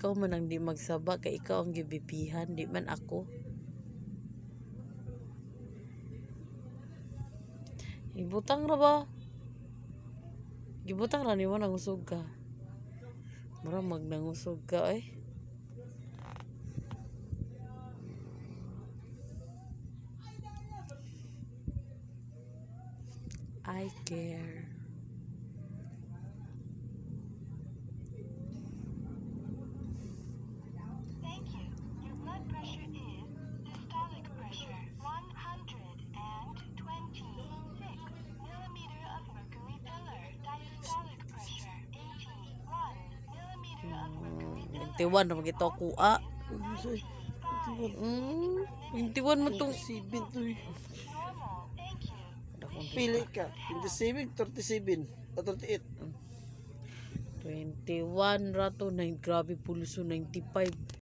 ikaw man ang di magsaba, kay ikaw ang gibibihan, di man ako. Ibutang ra ba? Gibutang ra nimo nang usog ka. Mura magnangusog ka ay. I care. Thank you. Your blood pressure is systolic pressure 126 millimeter of mercury filler. Diastolic pressure 81 millimeter of mercury filler. Nagtiwan na magito kuha. Nagtiwan mo tong 27 to eh. Normal. Thank you. Pili ka. 27, 37, o 38. 21 rato na grabe pulso 95.